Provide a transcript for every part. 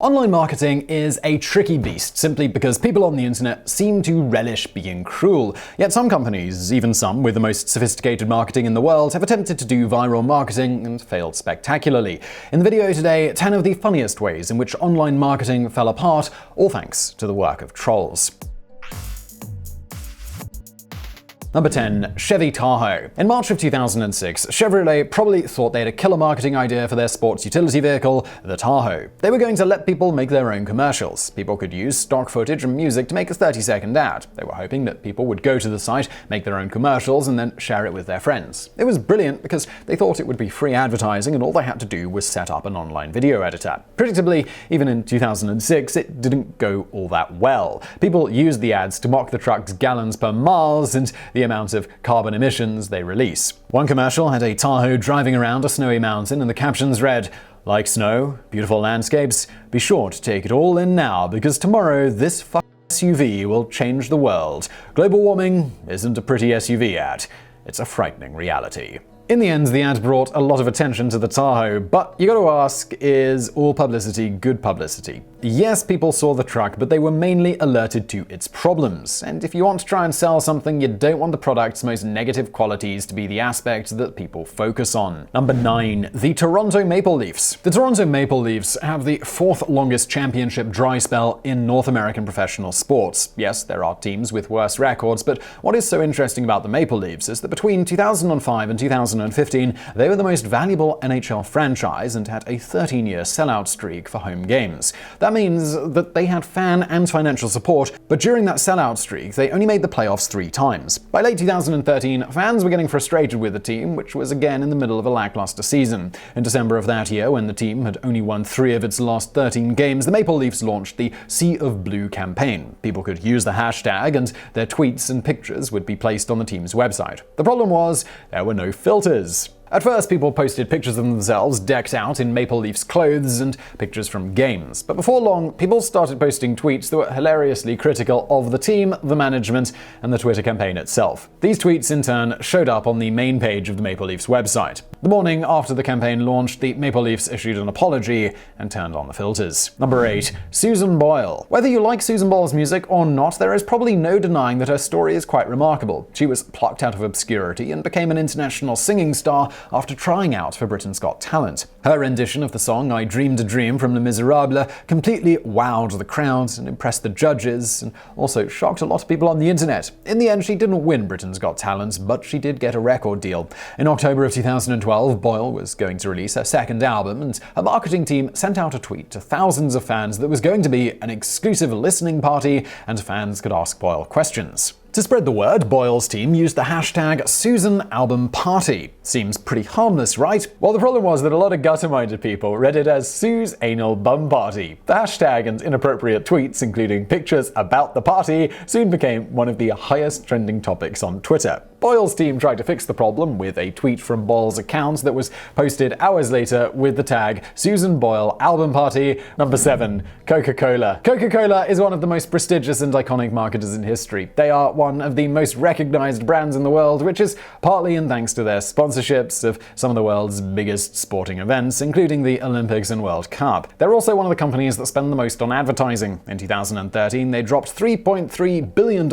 Online marketing is a tricky beast simply because people on the internet seem to relish being cruel. Yet some companies, even some with the most sophisticated marketing in the world, have attempted to do viral marketing and failed spectacularly. In the video today, 10 of the funniest ways in which online marketing fell apart, all thanks to the work of trolls. Number 10. Chevy Tahoe. In March of 2006, Chevrolet probably thought they had a killer marketing idea for their sports utility vehicle, the Tahoe. They were going to let people make their own commercials. People could use stock footage and music to make a 30-second ad. They were hoping that people would go to the site, make their own commercials, and then share it with their friends. It was brilliant because they thought it would be free advertising and all they had to do was set up an online video editor. Predictably, even in 2006, it didn't go all that well. People used the ads to mock the truck's gallons per miles and the amount of carbon emissions they release. One commercial had a Tahoe driving around a snowy mountain and the captions read, "Like snow, beautiful landscapes, be sure to take it all in now because tomorrow this SUV will change the world. Global warming isn't a pretty SUV ad, it's a frightening reality." In the end, the ad brought a lot of attention to the Tahoe, but you gotta ask, is all publicity good publicity? Yes, people saw the truck, but they were mainly alerted to its problems. And if you want to try and sell something, you don't want the product's most negative qualities to be the aspect that people focus on. Number 9. The Toronto Maple Leafs. The Toronto Maple Leafs have the 4th longest championship dry spell in North American professional sports. Yes, there are teams with worse records, but what is so interesting about the Maple Leafs is that between 2005 and 2015, they were the most valuable NHL franchise and had a 13-year sellout streak for home games. That means that they had fan and financial support, but during that sellout streak, they only made the playoffs 3 times. By late 2013, fans were getting frustrated with the team, which was again in the middle of a lackluster season. In December of that year, when the team had only won 3 of its last 13 games, the Maple Leafs launched the Sea of Blue campaign. People could use the hashtag, and their tweets and pictures would be placed on the team's website. The problem was, there were no filters. At first, people posted pictures of themselves decked out in Maple Leafs clothes and pictures from games. But before long, people started posting tweets that were hilariously critical of the team, the management, and the Twitter campaign itself. These tweets, in turn, showed up on the main page of the Maple Leafs website. The morning after the campaign launched, the Maple Leafs issued an apology and turned on the filters. Number 8. Susan Boyle. Whether you like Susan Boyle's music or not, there is probably no denying that her story is quite remarkable. She was plucked out of obscurity and became an international singing star after trying out for Britain's Got Talent. Her rendition of the song I Dreamed a Dream from Les Miserables completely wowed the crowd and impressed the judges, and also shocked a lot of people on the internet. In the end, she didn't win Britain's Got Talent, but she did get a record deal. In October of 2012, Boyle was going to release her second album, and her marketing team sent out a tweet to thousands of fans that was going to be an exclusive listening party, and fans could ask Boyle questions. To spread the word, Boyle's team used the hashtag #SusanAlbumParty. Seems pretty harmless, right? Well, the problem was that a lot of gutter-minded people read it as Sue's Anal Bum Party. The hashtag and inappropriate tweets, including pictures about the party, soon became one of the highest trending topics on Twitter. Boyle's team tried to fix the problem with a tweet from Boyle's account that was posted hours later with the tag Susan Boyle Album Party. Number 7. Coca-Cola. Coca-Cola is one of the most prestigious and iconic marketers in history. They are one of the most recognized brands in the world, which is partly in thanks to their sponsorships of some of the world's biggest sporting events, including the Olympics and World Cup. They're also one of the companies that spend the most on advertising. In 2013, they dropped $3.3 billion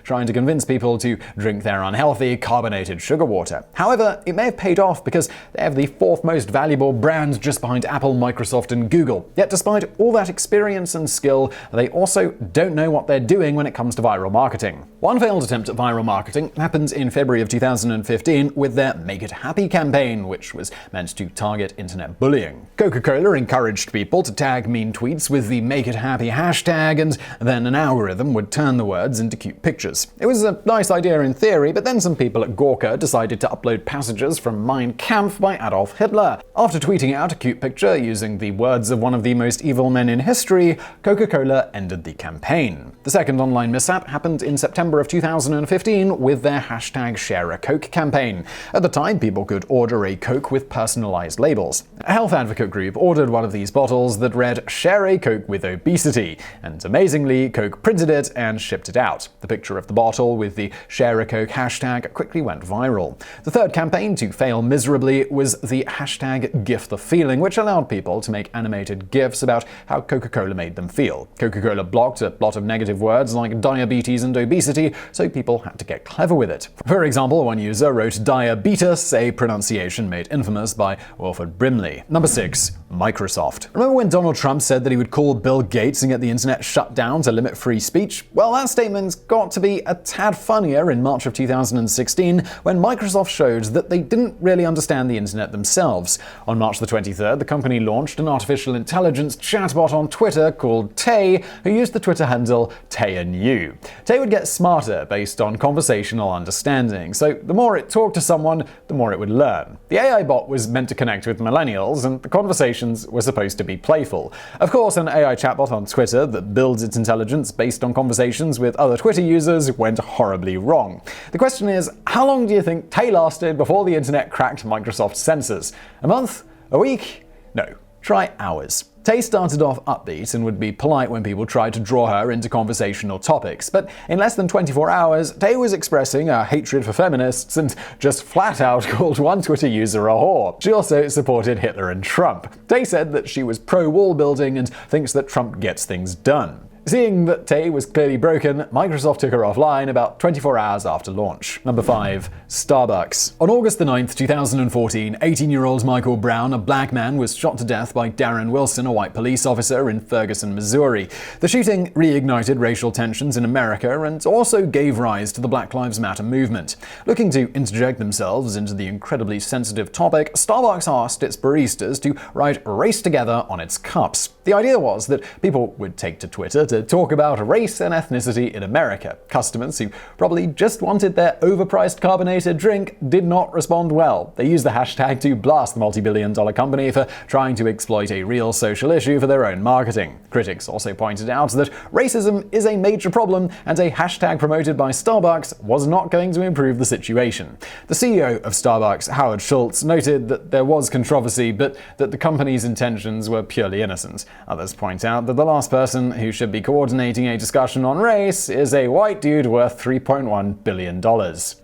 trying to convince people to drink their unhealthy carbonated sugar water. However, it may have paid off because they have the 4th most valuable brand just behind Apple, Microsoft, and Google. Yet despite all that experience and skill, they also don't know what they're doing when it comes to viral marketing. One failed attempt at viral marketing happened in February of 2015 with their Make It Happy campaign, which was meant to target internet bullying. Coca-Cola encouraged people to tag mean tweets with the Make It Happy hashtag, and then an algorithm would turn the words into cute pictures. It was a nice idea in theory, but then some people at Gawker decided to upload passages from Mein Kampf by Adolf Hitler. After tweeting out a cute picture using the words of one of the most evil men in history, Coca-Cola ended the campaign. The second online mishap happened in September September of 2015 with their hashtag Share a Coke campaign. At the time, people could order a Coke with personalized labels. A health advocate group ordered one of these bottles that read "Share a Coke with obesity," and amazingly, Coke printed it and shipped it out. The picture of the bottle with the Share a Coke hashtag quickly went viral. The third campaign to fail miserably was the hashtag Gift the Feeling, which allowed people to make animated GIFs about how Coca-Cola made them feel. Coca-Cola blocked a lot of negative words like diabetes and obesity, so people had to get clever with it. For example, one user wrote diabetes, a pronunciation made infamous by Wilford Brimley. Number 6. Microsoft. Remember when Donald Trump said that he would call Bill Gates and get the internet shut down to limit free speech? Well, that statement got to be a tad funnier in March of 2016 when Microsoft showed that they didn't really understand the internet themselves. On March the 23rd, the company launched an artificial intelligence chatbot on Twitter called Tay, who used the Twitter handle TayandYou. Tay would get smarter based on conversational understanding, so the more it talked to someone, the more it would learn. The AI bot was meant to connect with millennials, and the conversations were supposed to be playful. Of course, an AI chatbot on Twitter that builds its intelligence based on conversations with other Twitter users went horribly wrong. The question is, how long do you think Tay lasted before the internet cracked Microsoft's sensors? A month? A week? No. Try hours. Tay started off upbeat and would be polite when people tried to draw her into conversational topics, but in less than 24 hours, Tay was expressing her hatred for feminists and just flat out called one Twitter user a whore. She also supported Hitler and Trump. Tay said that she was pro-wall building and thinks that Trump gets things done. Seeing that Tay was clearly broken, Microsoft took her offline about 24 hours after launch. Number 5. Starbucks. On August 9, 2014, 18-year-old Michael Brown, a black man, was shot to death by Darren Wilson, a white police officer in Ferguson, Missouri. The shooting reignited racial tensions in America and also gave rise to the Black Lives Matter movement. Looking to interject themselves into the incredibly sensitive topic, Starbucks asked its baristas to write "Race Together" on its cups. The idea was that people would take to Twitter to talk about race and ethnicity in America. Customers who probably just wanted their overpriced carbonated drink did not respond well. They used the hashtag to blast the multi-billion-dollar company for trying to exploit a real social issue for their own marketing. Critics also pointed out that racism is a major problem, and a hashtag promoted by Starbucks was not going to improve the situation. The CEO of Starbucks, Howard Schultz, noted that there was controversy, but that the company's intentions were purely innocent. Others point out that the last person who should be coordinating a discussion on race is a white dude worth $3.1 billion.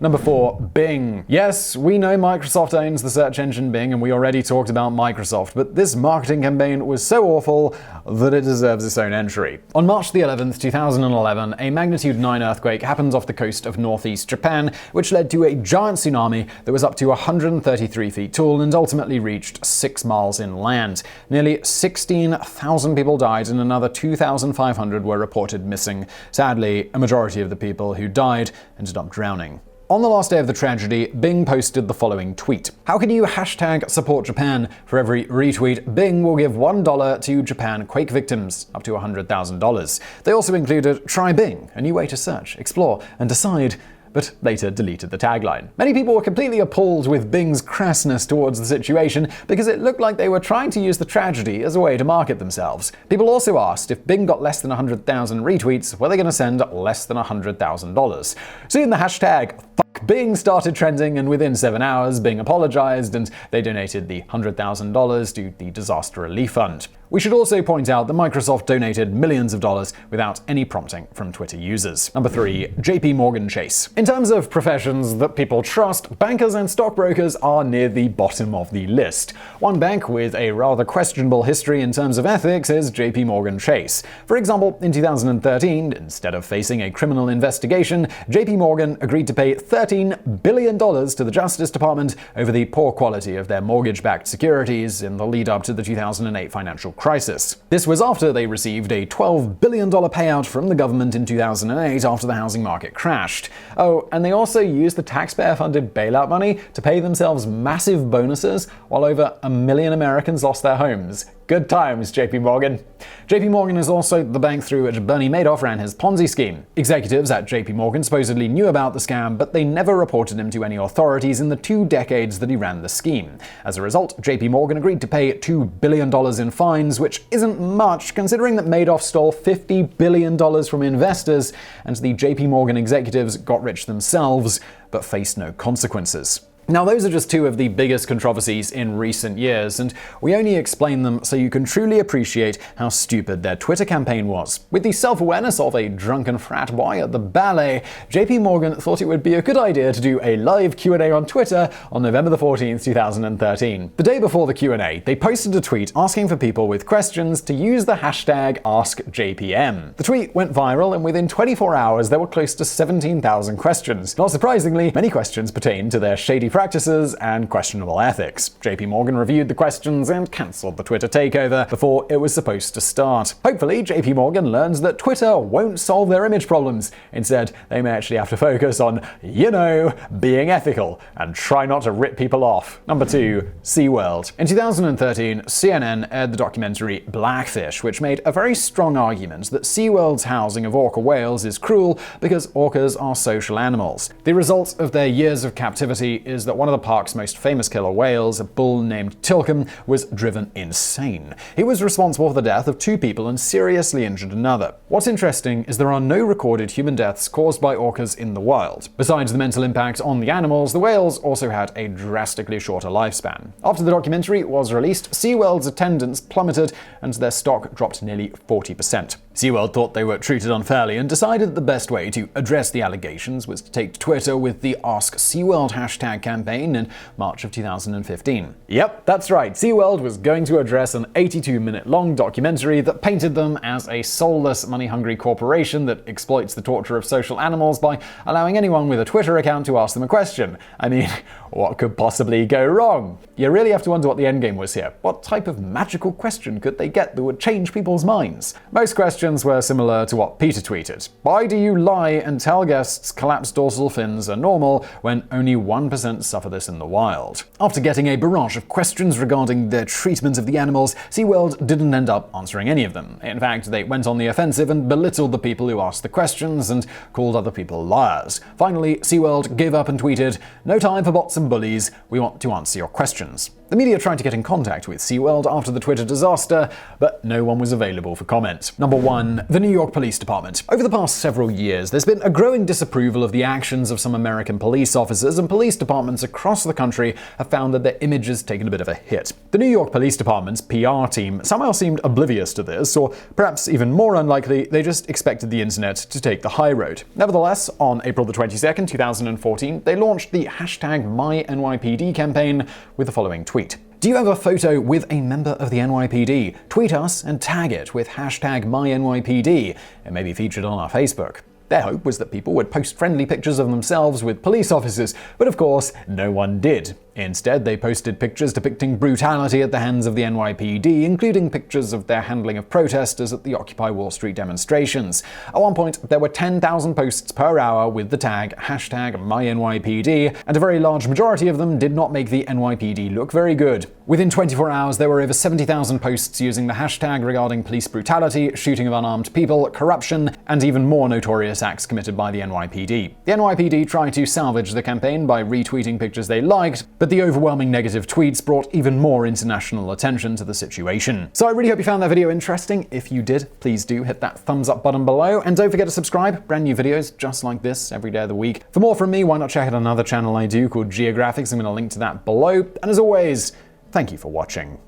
Number 4. Bing. Yes, we know Microsoft owns the search engine Bing, and we already talked about Microsoft, but this marketing campaign was so awful that it deserves its own entry. On March the 11th, 2011, a magnitude 9 earthquake happened off the coast of northeast Japan, which led to a giant tsunami that was up to 133 feet tall and ultimately reached 6 miles inland. Nearly 16,000 people died and another 2,500 were reported missing. Sadly, a majority of the people who died ended up drowning. On the last day of the tragedy, Bing posted the following tweet. How can you hashtag support Japan? For every retweet, Bing will give $1 to Japan quake victims, up to $100,000. They also included try Bing, a new way to search, explore, and decide, but later deleted the tagline. Many people were completely appalled with Bing's crassness towards the situation because it looked like they were trying to use the tragedy as a way to market themselves. People also asked if Bing got less than 100,000 retweets, were they going to send less than $100,000? Soon the hashtag Bing started trending, and within 7 hours, Bing apologized and they donated the $100,000 to the Disaster Relief Fund. We should also point out that Microsoft donated millions of dollars without any prompting from Twitter users. Number 3. JPMorgan Chase. In terms of professions that people trust, bankers and stockbrokers are near the bottom of the list. One bank with a rather questionable history in terms of ethics is JPMorgan Chase. For example, in 2013, instead of facing a criminal investigation, JPMorgan agreed to pay $13 billion to the Justice Department over the poor quality of their mortgage-backed securities in the lead-up to the 2008 financial crisis. This was after they received a $12 billion payout from the government in 2008 after the housing market crashed. Oh, and they also used the taxpayer-funded bailout money to pay themselves massive bonuses while over 1 million Americans lost their homes. Good times, JP Morgan. JPMorgan is also the bank through which Bernie Madoff ran his Ponzi scheme. Executives at JPMorgan supposedly knew about the scam, but they never reported him to any authorities in the 2 decades that he ran the scheme. As a result, JPMorgan agreed to pay $2 billion in fines, which isn't much considering that Madoff stole $50 billion from investors, and the JPMorgan executives got rich themselves, but faced no consequences. Now, those are just 2 of the biggest controversies in recent years, and we only explain them so you can truly appreciate how stupid their Twitter campaign was. With the self-awareness of a drunken frat boy at the ballet, JPMorgan thought it would be a good idea to do a live Q&A on Twitter on November 14, 2013. The day before the Q&A, they posted a tweet asking for people with questions to use the hashtag AskJPM. The tweet went viral, and within 24 hours there were close to 17,000 questions. Not surprisingly, many questions pertained to their shady practices and questionable ethics. JPMorgan reviewed the questions and cancelled the Twitter takeover before it was supposed to start. Hopefully, JPMorgan learns that Twitter won't solve their image problems. Instead, they may actually have to focus on, being ethical and try not to rip people off. Number 2, SeaWorld. In 2013, CNN aired the documentary Blackfish, which made a very strong argument that SeaWorld's housing of orca whales is cruel because orcas are social animals. The result of their years of captivity is that one of the park's most famous killer whales, a bull named Tilcum, was driven insane. He was responsible for the death of 2 people and seriously injured another. What's interesting is there are no recorded human deaths caused by orcas in the wild. Besides the mental impact on the animals, the whales also had a drastically shorter lifespan. After the documentary was released, SeaWorld's attendance plummeted and their stock dropped nearly 40%. SeaWorld thought they were treated unfairly and decided that the best way to address the allegations was to take to Twitter with the Ask SeaWorld hashtag campaign in March of 2015. Yep, that's right, SeaWorld was going to address an 82-minute-long documentary that painted them as a soulless, money-hungry corporation that exploits the torture of social animals by allowing anyone with a Twitter account to ask them a question. I mean, what could possibly go wrong? You really have to wonder what the endgame was here. What type of magical question could they get that would change people's minds? Most questions were similar to what Peter tweeted. Why do you lie and tell guests collapsed dorsal fins are normal when only 1% suffer this in the wild? After getting a barrage of questions regarding their treatment of the animals, SeaWorld didn't end up answering any of them. In fact, they went on the offensive and belittled the people who asked the questions and called other people liars. Finally, SeaWorld gave up and tweeted, "No time for bots and bullies. We want to answer your questions." The media tried to get in contact with SeaWorld after the Twitter disaster, but no one was available for comment. Number 1. The New York Police Department. Over the past several years, there's been a growing disapproval of the actions of some American police officers, and police departments across the country have found that their image has taken a bit of a hit. The New York Police Department's PR team somehow seemed oblivious to this, or perhaps even more unlikely, they just expected the internet to take the high road. Nevertheless, on April the 22nd, 2014, they launched the hashtag MyNYPD campaign with the following tweet. Do you have a photo with a member of the NYPD? Tweet us and tag it with hashtag MyNYPD. It may be featured on our Facebook. Their hope was that people would post friendly pictures of themselves with police officers, but of course, no one did. Instead, they posted pictures depicting brutality at the hands of the NYPD, including pictures of their handling of protesters at the Occupy Wall Street demonstrations. At one point, there were 10,000 posts per hour with the tag hashtag MyNYPD, and a very large majority of them did not make the NYPD look very good. Within 24 hours, there were over 70,000 posts using the hashtag regarding police brutality, shooting of unarmed people, corruption, and even more notorious acts committed by the NYPD. The NYPD tried to salvage the campaign by retweeting pictures they liked, but the overwhelming negative tweets brought even more international attention to the situation. So I really hope you found that video interesting. If you did, please do hit that thumbs up button below, and don't forget to subscribe. Brand new videos just like this every day of the week. For more from me, why not check out another channel I do called Geographics? I'm going to link to that below. And as always, thank you for watching.